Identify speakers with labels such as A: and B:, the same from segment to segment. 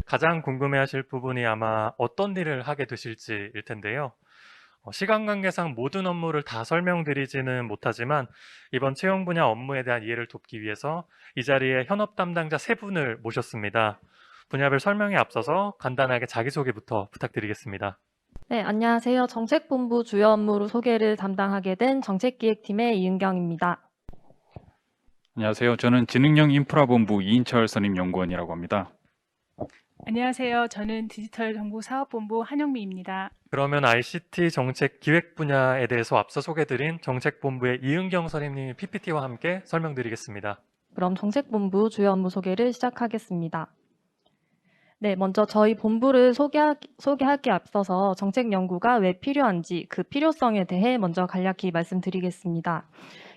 A: 가장 궁금해하실 부분이 아마 어떤 일을 하게 되실지일 텐데요. 시간 관계상 모든 업무를 다 설명드리지는 못하지만 이번 채용 분야 업무에 대한 이해를 돕기 위해서 이 자리에 현업 담당자 세 분을 모셨습니다. 분야별 설명에 앞서서 간단하게 자기소개부터 부탁드리겠습니다.
B: 네, 안녕하세요. 정책본부 주요 업무로 소개를 담당하게 된 정책기획팀의 이은경입니다.
C: 안녕하세요. 저는 지능형 인프라본부 이인철 선임연구원이라고 합니다.
D: 안녕하세요. 저는 디지털정보사업본부 한영미입니다.
A: 그러면 ICT 정책 기획 분야에 대해서 앞서 소개드린 정책본부의 이은경 선임님이 PPT와 함께 설명드리겠습니다.
B: 그럼 정책본부 주요 업무 소개를 시작하겠습니다. 네, 먼저 저희 본부를 소개하기에 앞서서 정책 연구가 왜 필요한지 그 필요성에 대해 먼저 간략히 말씀드리겠습니다.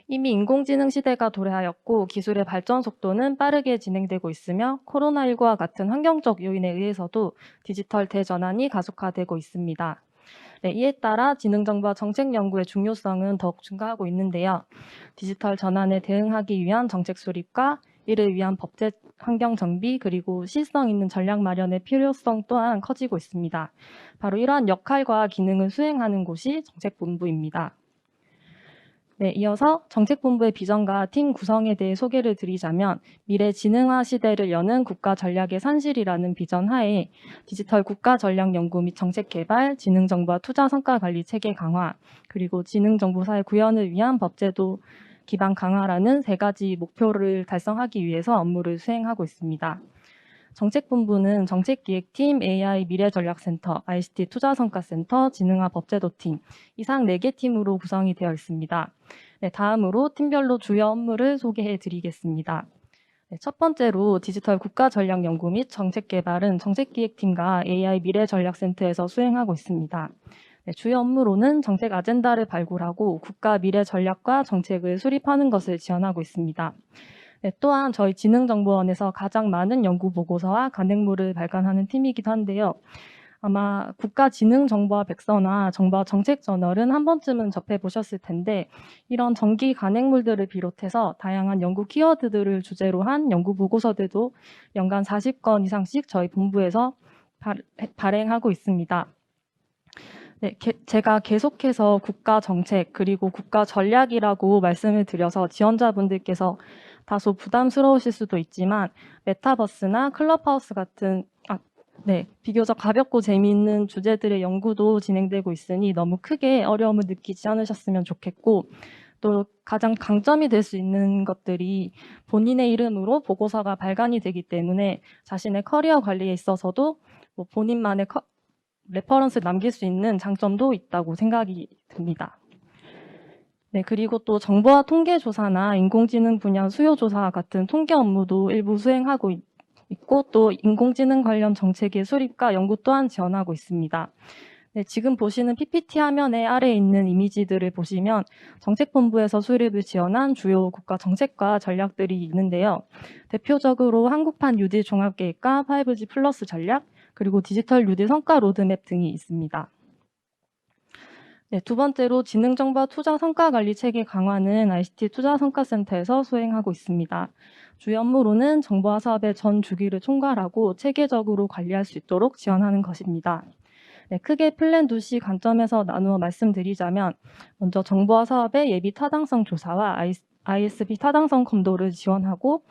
B: 이미 인공지능 시대가 도래하였고 기술의 발전 속도는 빠르게 진행되고 있으며 코로나19와 같은 환경적 요인에 의해서도 디지털 대전환이 가속화되고 있습니다. 네, 이에 따라 지능정보와 정책 연구의 중요성은 더욱 증가하고 있는데요. 디지털 전환에 대응하기 위한 정책 수립과 이를 위한 법제 환경 정비 그리고 실성 있는 전략 마련의 필요성 또한 커지고 있습니다. 바로 이러한 역할과 기능을 수행하는 곳이 정책본부입니다. 네, 이어서 정책본부의 비전과 팀 구성에 대해 소개를 드리자면 미래 지능화 시대를 여는 국가 전략의 산실이라는 비전 하에 디지털 국가 전략 연구 및 정책 개발, 지능 정보와 투자 성과 관리 체계 강화, 그리고 지능 정보사의 구현을 위한 법제도 기반 강화라는 세 가지 목표를 달성하기 위해서 업무를 수행하고 있습니다. 정책본부는 정책기획팀, AI 미래전략센터, ICT 투자성과센터, 지능화 법제도팀, 이상 4개 팀으로 구성이 되어 있습니다. 네, 다음으로 팀별로 주요 업무를 소개해 드리겠습니다. 네, 첫 번째로 디지털 국가전략연구 및 정책개발은 정책기획팀과 AI 미래전략센터에서 수행하고 있습니다. 네, 주요 업무로는 정책 아젠다를 발굴하고 국가 미래 전략과 정책을 수립하는 것을 지원하고 있습니다. 네, 또한 저희 지능정보원에서 가장 많은 연구 보고서와 간행물을 발간하는 팀이기도 한데요. 아마 국가지능정보화 백서나 정보화 정책저널은 한 번쯤은 접해보셨을 텐데 이런 정기 간행물들을 비롯해서 다양한 연구 키워드들을 주제로 한 연구 보고서들도 연간 40건 이상씩 저희 본부에서 발행하고 있습니다. 네, 제가 계속해서 국가 정책 그리고 국가 전략이라고 말씀을 드려서 지원자분들께서 다소 부담스러우실 수도 있지만 메타버스나 클럽하우스 같은 비교적 가볍고 재미있는 주제들의 연구도 진행되고 있으니 너무 크게 어려움을 느끼지 않으셨으면 좋겠고 또 가장 강점이 될 수 있는 것들이 본인의 이름으로 보고서가 발간이 되기 때문에 자신의 커리어 관리에 있어서도 뭐 본인만의 레퍼런스를 남길 수 있는 장점도 있다고 생각이 듭니다. 네, 그리고 또 정보화 통계조사나 인공지능 분야 수요조사 같은 통계 업무도 일부 수행하고 있고 또 인공지능 관련 정책의 수립과 연구 또한 지원하고 있습니다. 네, 지금 보시는 PPT 화면의 아래에 있는 이미지들을 보시면 정책본부에서 수립을 지원한 주요 국가 정책과 전략들이 있는데요. 대표적으로 한국판 뉴딜 종합계획과 5G 플러스 전략, 그리고 디지털 뉴딜 성과 로드맵 등이 있습니다. 네, 두 번째로 지능정보 투자 성과관리 체계 강화는 ICT 투자성과센터에서 수행하고 있습니다. 주요 업무로는 정보화 사업의 전 주기를 총괄하고 체계적으로 관리할 수 있도록 지원하는 것입니다. 네, 크게 플랜 2C 관점에서 나누어 말씀드리자면 먼저 정보화 사업의 예비 타당성 조사와 ISP 타당성 검도를 지원하고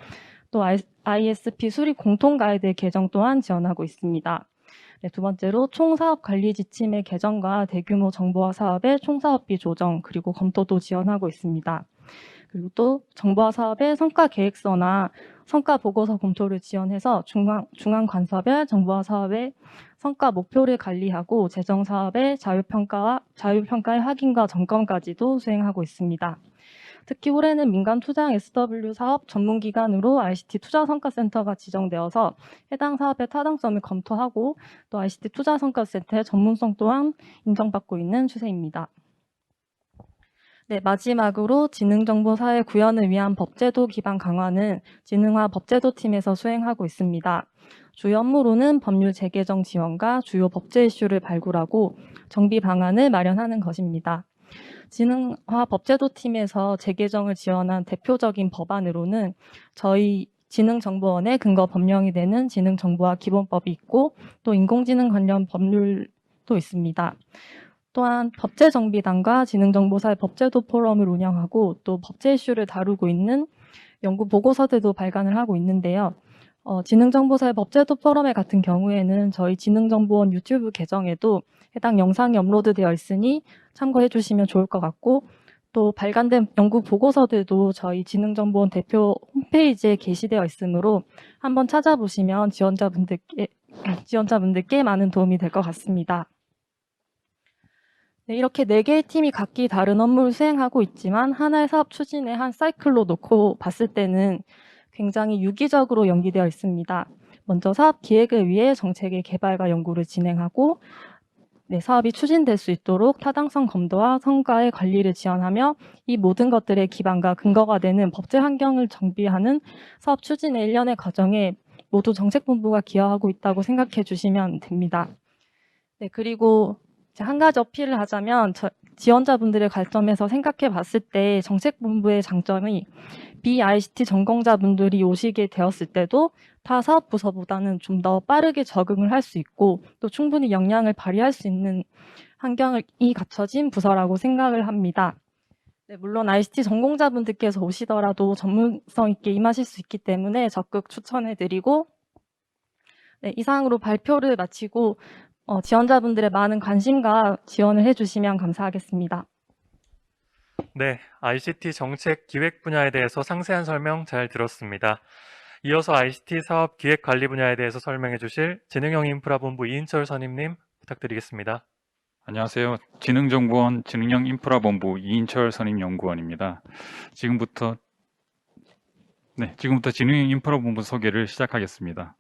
B: 또 ISP 수립 공통 가이드 개정 또한 지원하고 있습니다. 네, 두 번째로 총사업 관리 지침의 개정과 대규모 정보화 사업의 총사업비 조정 그리고 검토도 지원하고 있습니다. 그리고 또 정보화 사업의 성과 계획서나 성과 보고서 검토를 지원해서 중앙 관서별 정보화 사업의 성과 목표를 관리하고 재정 사업의 자율평가의 확인과 점검까지도 수행하고 있습니다. 특히 올해는 민간 투자형 SW 사업 전문기관으로 ICT 투자성과센터가 지정되어서 해당 사업의 타당성을 검토하고 또 ICT 투자성과센터의 전문성 또한 인정받고 있는 추세입니다. 네, 마지막으로 지능정보사회 구현을 위한 법제도 기반 강화는 지능화 법제도팀에서 수행하고 있습니다. 주요 업무로는 법률 재개정 지원과 주요 법제 이슈를 발굴하고 정비 방안을 마련하는 것입니다. 지능화 법제도팀에서 재개정을 지원한 대표적인 법안으로는 저희 지능정보원의 근거 법령이 되는 지능정보화 기본법이 있고 또 인공지능 관련 법률도 있습니다. 또한 법제정비단과 지능정보사의 법제도 포럼을 운영하고 또 법제 이슈를 다루고 있는 연구 보고서들도 발간을 하고 있는데요. 지능정보사의 법제도 포럼에 같은 경우에는 저희 지능정보원 유튜브 계정에도 해당 영상이 업로드되어 있으니 참고해 주시면 좋을 것 같고 또 발간된 연구 보고서들도 저희 지능정보원 대표 홈페이지에 게시되어 있으므로 한번 찾아보시면 지원자분들께 많은 도움이 될 것 같습니다. 네, 이렇게 4개의 팀이 각기 다른 업무를 수행하고 있지만 하나의 사업 추진의 한 사이클로 놓고 봤을 때는 굉장히 유기적으로 연기되어 있습니다. 먼저 사업 기획을 위해 정책의 개발과 연구를 진행하고 사업이 추진될 수 있도록 타당성 검토와 성과의 관리를 지원하며 이 모든 것들의 기반과 근거가 되는 법제 환경을 정비하는 사업 추진의 일련의 과정에 모두 정책본부가 기여하고 있다고 생각해 주시면 됩니다. 네, 그리고 한 가지 어필을 하자면 지원자분들의 관점에서 생각해 봤을 때 정책본부의 장점이 BICT 전공자분들이 오시게 되었을 때도 타 사업 부서보다는 좀 더 빠르게 적응을 할 수 있고 또 충분히 역량을 발휘할 수 있는 환경이 갖춰진 부서라고 생각을 합니다. 네, 물론 ICT 전공자분들께서 오시더라도 전문성 있게 임하실 수 있기 때문에 적극 추천해드리고 이상으로 발표를 마치고 지원자분들의 많은 관심과 지원을 해주시면 감사하겠습니다.
A: 네, ICT 정책 기획 분야에 대해서 상세한 설명 잘 들었습니다. 이어서 ICT 사업 기획 관리 분야에 대해서 설명해 주실 지능형 인프라본부 이인철 선임님 부탁드리겠습니다.
C: 안녕하세요. 지능정보원 지능형 인프라본부 이인철 선임연구원입니다. 지금부터 지능형 인프라본부 소개를 시작하겠습니다.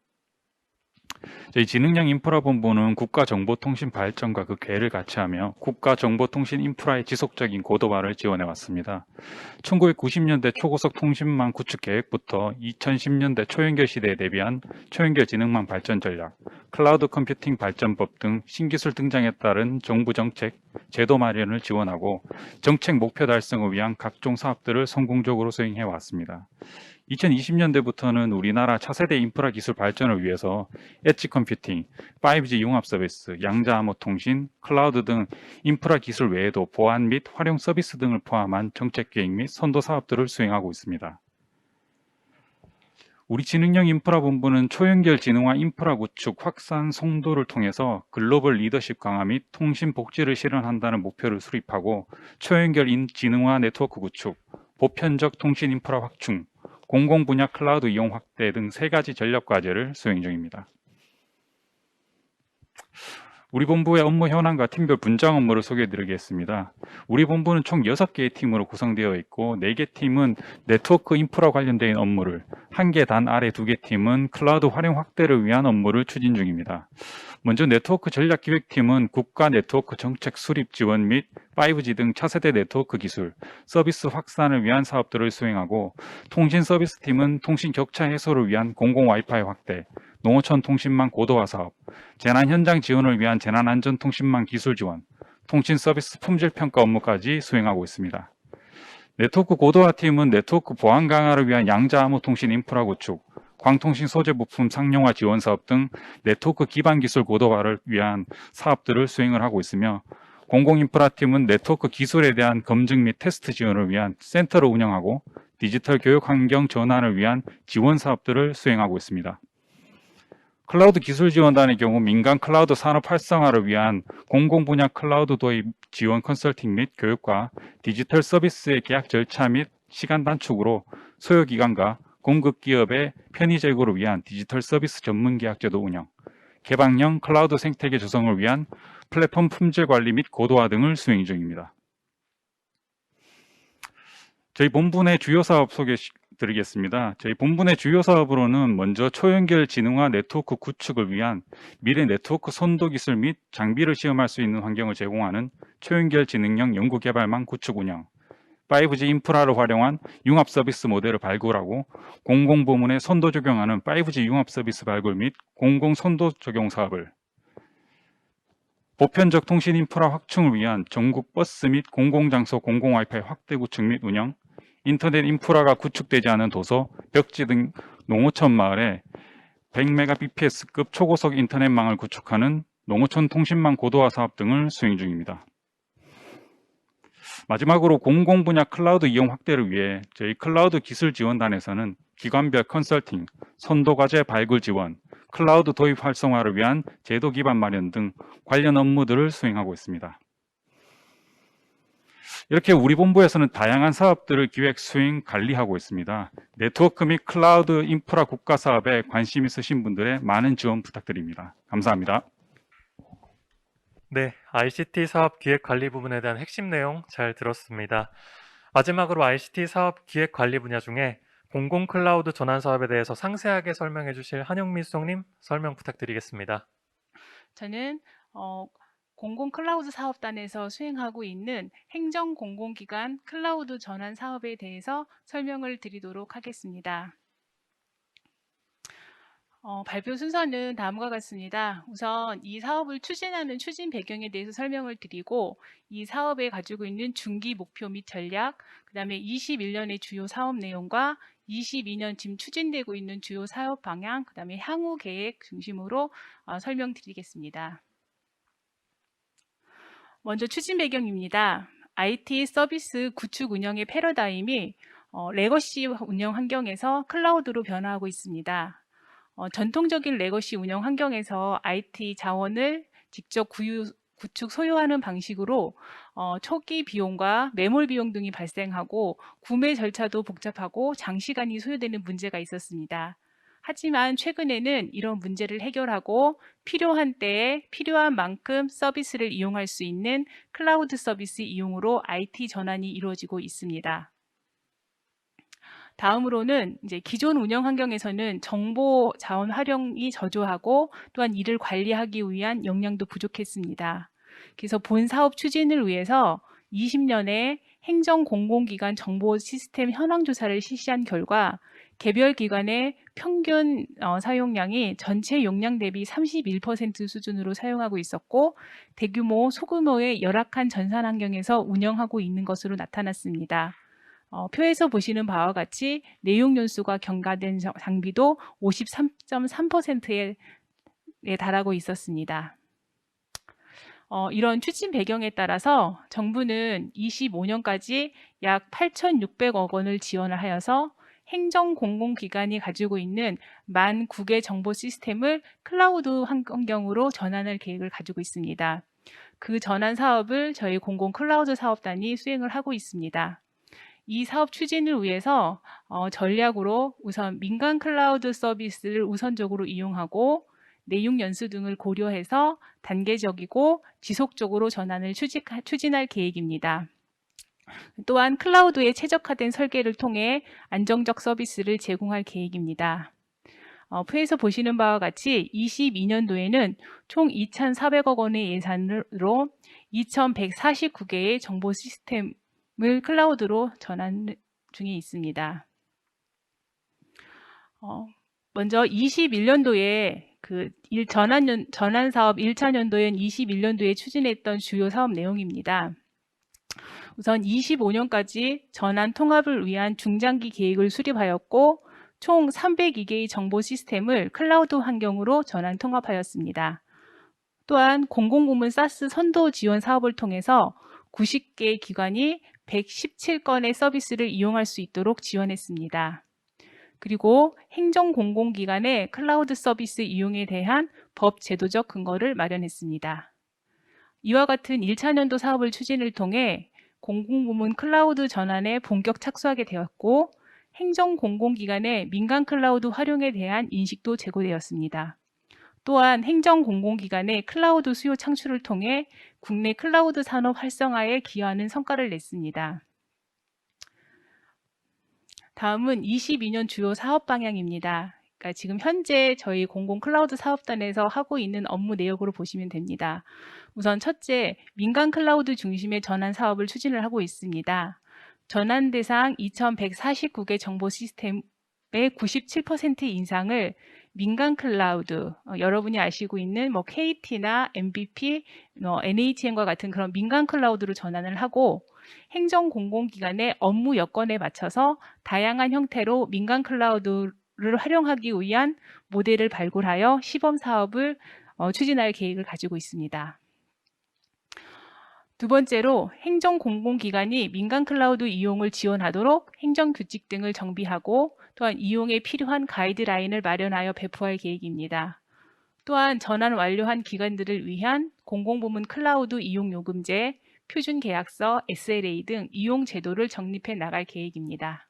C: 저희 지능형 인프라본부는 국가정보통신 발전과 그 궤를 같이 하며 국가정보통신 인프라의 지속적인 고도화를 지원해 왔습니다. 1990년대 초고속 통신망 구축 계획부터 2010년대 초연결 시대에 대비한 초연결 지능망 발전 전략, 클라우드 컴퓨팅 발전법 등 신기술 등장에 따른 정부 정책, 제도 마련을 지원하고 정책 목표 달성을 위한 각종 사업들을 성공적으로 수행해 왔습니다. 2020년대부터는 우리나라 차세대 인프라 기술 발전을 위해서 엣지 컴퓨팅, 5G 융합 서비스, 양자 암호 통신, 클라우드 등 인프라 기술 외에도 보안 및 활용 서비스 등을 포함한 정책 계획 및 선도 사업들을 수행하고 있습니다. 우리 지능형 인프라본부는 초연결 지능화 인프라 구축, 확산, 송도를 통해서 글로벌 리더십 강화 및 통신 복지를 실현한다는 목표를 수립하고 초연결 지능화 네트워크 구축, 보편적 통신 인프라 확충, 공공 분야 클라우드 이용 확대 등 3가지 전략 과제를 수행 중입니다. 우리 본부의 업무 현황과 팀별 분장 업무를 소개해 드리겠습니다. 우리 본부는 총 6개의 팀으로 구성되어 있고 4개 팀은 네트워크 인프라 관련된 업무를, 1개 단 아래 2개 팀은 클라우드 활용 확대를 위한 업무를 추진 중입니다. 먼저 네트워크 전략기획팀은 국가 네트워크 정책 수립 지원 및 5G 등 차세대 네트워크 기술, 서비스 확산을 위한 사업들을 수행하고 통신 서비스팀은 통신 격차 해소를 위한 공공 와이파이 확대, 농어촌 통신망 고도화 사업, 재난 현장 지원을 위한 재난안전통신망 기술 지원, 통신 서비스 품질 평가 업무까지 수행하고 있습니다. 네트워크 고도화 팀은 네트워크 보안 강화를 위한 양자 암호 통신 인프라 구축, 광통신 소재 부품 상용화 지원 사업 등 네트워크 기반 기술 고도화를 위한 사업들을 수행을 하고 있으며 공공인프라팀은 네트워크 기술에 대한 검증 및 테스트 지원을 위한 센터를 운영하고 디지털 교육 환경 전환을 위한 지원 사업들을 수행하고 있습니다. 클라우드 기술 지원단의 경우 민간 클라우드 산업 활성화를 위한 공공 분야 클라우드 도입 지원 컨설팅 및 교육과 디지털 서비스의 계약 절차 및 시간 단축으로 소요기관과 공급 기업의 편의 제공을 위한 디지털 서비스 전문 계약제도 운영, 개방형 클라우드 생태계 조성을 위한 플랫폼 품질 관리 및 고도화 등을 수행 중입니다. 저희 본부 내 주요 사업 소개드리겠습니다. 저희 본부 내 주요 사업으로는 먼저 초연결 지능화 네트워크 구축을 위한 미래 네트워크 선도 기술 및 장비를 시험할 수 있는 환경을 제공하는 초연결 지능형 연구개발망 구축 운영, 5G 인프라를 활용한 융합 서비스 모델을 발굴하고 공공부문에 선도 적용하는 5G 융합 서비스 발굴 및 공공 선도 적용 사업을, 보편적 통신 인프라 확충을 위한 전국 버스 및 공공장소 공공 와이파이 확대 구축 및 운영, 인터넷 인프라가 구축되지 않은 도서, 벽지 등 농어촌 마을에 100Mbps급 초고속 인터넷망을 구축하는 농어촌 통신망 고도화 사업 등을 수행 중입니다. 마지막으로 공공 분야 클라우드 이용 확대를 위해 저희 클라우드 기술 지원단에서는 기관별 컨설팅, 선도 과제 발굴 지원, 클라우드 도입 활성화를 위한 제도 기반 마련 등 관련 업무들을 수행하고 있습니다. 이렇게 우리 본부에서는 다양한 사업들을 기획, 수행, 관리하고 있습니다. 네트워크 및 클라우드 인프라 국가 사업에 관심 있으신 분들의 많은 지원 부탁드립니다. 감사합니다.
A: 네, ICT 사업 기획 관리 부분에 대한 핵심 내용 잘 들었습니다. 마지막으로 ICT 사업 기획 관리 분야 중에 공공 클라우드 전환 사업에 대해서 상세하게 설명해 주실 한영미 수석님 설명 부탁드리겠습니다.
D: 저는 공공 클라우드 사업단에서 수행하고 있는 행정 공공기관 클라우드 전환 사업에 대해서 설명을 드리도록 하겠습니다. 발표 순서는 다음과 같습니다. 우선 이 사업을 추진하는 추진 배경에 대해서 설명을 드리고 이 사업에 가지고 있는 중기 목표 및 전략, 그 다음에 21년의 주요 사업 내용과 22년 지금 추진되고 있는 주요 사업 방향, 그 다음에 향후 계획 중심으로 설명드리겠습니다. 먼저 추진 배경입니다. IT 서비스 구축 운영의 패러다임이 레거시 운영 환경에서 클라우드로 변화하고 있습니다. 전통적인 레거시 운영 환경에서 IT 자원을 직접 구축 소유하는 방식으로 초기 비용과 매몰 비용 등이 발생하고 구매 절차도 복잡하고 장시간이 소요되는 문제가 있었습니다. 하지만 최근에는 이런 문제를 해결하고 필요한 때에 필요한 만큼 서비스를 이용할 수 있는 클라우드 서비스 이용으로 IT 전환이 이루어지고 있습니다. 다음으로는 이제 기존 운영 환경에서는 정보 자원 활용이 저조하고 또한 이를 관리하기 위한 역량도 부족했습니다. 그래서 본 사업 추진을 위해서 20년에 행정 공공기관 정보 시스템 현황 조사를 실시한 결과 개별 기관의 평균 사용량이 전체 용량 대비 31% 수준으로 사용하고 있었고 대규모 소규모의 열악한 전산 환경에서 운영하고 있는 것으로 나타났습니다. 표에서 보시는 바와 같이 내용 연수가 경과된 장비도 53.3%에 달하고 있었습니다. 이런 추진 배경에 따라서 정부는 25년까지 약 8,600억 원을 지원을 하여서 행정 공공기관이 가지고 있는 19,000개 정보 시스템을 클라우드 환경으로 전환할 계획을 가지고 있습니다. 그 전환 사업을 저희 공공 클라우드 사업단이 수행을 하고 있습니다. 이 사업 추진을 위해서 전략으로 우선 민간 클라우드 서비스를 우선적으로 이용하고 내용 연수 등을 고려해서 단계적이고 지속적으로 전환을 추진할 계획입니다. 또한 클라우드에 최적화된 설계를 통해 안정적 서비스를 제공할 계획입니다. 표에서 보시는 바와 같이 22년도에는 총 2,400억 원의 예산으로 2,149개의 정보 시스템을 클라우드로 전환 중에 있습니다. 먼저 21년도에 전환 사업 1차 년도엔 21년도에 추진했던 주요 사업 내용입니다. 우선 25년까지 전환 통합을 위한 중장기 계획을 수립하였고 총 302개의 정보 시스템을 클라우드 환경으로 전환 통합하였습니다. 또한 공공부문 사스 선도 지원 사업을 통해서 90개 기관이 117건의 서비스를 이용할 수 있도록 지원했습니다. 그리고 행정공공기관의 클라우드 서비스 이용에 대한 법 제도적 근거를 마련했습니다. 이와 같은 1차 년도 사업을 추진을 통해 공공부문 클라우드 전환에 본격 착수하게 되었고 행정공공기관의 민간 클라우드 활용에 대한 인식도 제고되었습니다. 또한 행정공공기관의 클라우드 수요 창출을 통해 국내 클라우드 산업 활성화에 기여하는 성과를 냈습니다. 다음은 22년 주요 사업 방향입니다. 그러니까 지금 현재 저희 공공 클라우드 사업단에서 하고 있는 업무 내역으로 보시면 됩니다. 우선 첫째, 민간 클라우드 중심의 전환 사업을 추진을 하고 있습니다. 전환 대상 2,149개 정보 시스템의 97% 이상을 민간 클라우드, 여러분이 아시고 있는 KT나 MVP, NHN과 같은 그런 민간 클라우드로 전환을 하고 행정공공기관의 업무 여건에 맞춰서 다양한 형태로 민간 클라우드로 활용하기 위한 모델을 발굴하여 시범 사업을 추진할 계획을 가지고 있습니다. 두 번째로 행정 공공기관이 민간 클라우드 이용을 지원하도록 행정 규칙 등을 정비하고 또한 이용에 필요한 가이드라인을 마련하여 배포할 계획입니다. 또한 전환 완료한 기관들을 위한 공공부문 클라우드 이용 요금제, 표준 계약서, SLA 등 이용 제도를 정립해 나갈 계획입니다.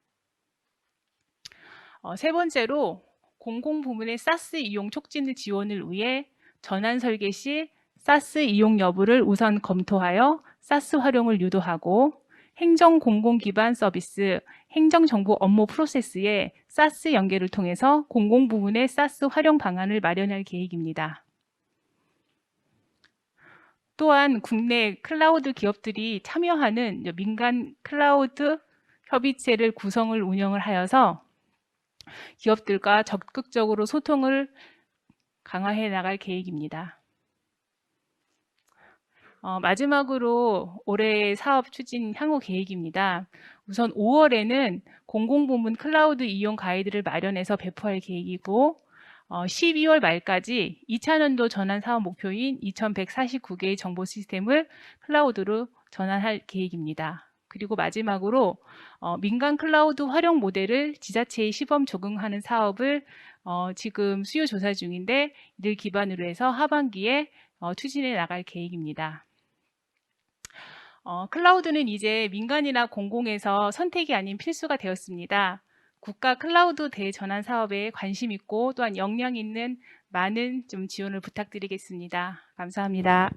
D: 세 번째로 공공부문의 사스 이용 촉진을 지원을 위해 전환 설계 시 사스 이용 여부를 우선 검토하여 사스 활용을 유도하고 행정 공공 기반 서비스, 행정정보 업무 프로세스에 사스 연계를 통해서 공공부문의 사스 활용 방안을 마련할 계획입니다. 또한 국내 클라우드 기업들이 참여하는 민간 클라우드 협의체를 구성을 운영을 하여서 기업들과 적극적으로 소통을 강화해 나갈 계획입니다. 마지막으로 올해의 사업 추진 향후 계획입니다. 우선 5월에는 공공부문 클라우드 이용 가이드를 마련해서 배포할 계획이고 12월 말까지 2차년도 전환 사업 목표인 2149개의 정보 시스템을 클라우드로 전환할 계획입니다. 그리고 마지막으로 민간 클라우드 활용 모델을 지자체에 시범 적용하는 사업을 지금 수요 조사 중인데 이를 기반으로 해서 하반기에 추진해 나갈 계획입니다. 클라우드는 이제 민간이나 공공에서 선택이 아닌 필수가 되었습니다. 국가 클라우드 대전환 사업에 관심 있고 또한 역량 있는 많은 좀 지원을 부탁드리겠습니다. 감사합니다.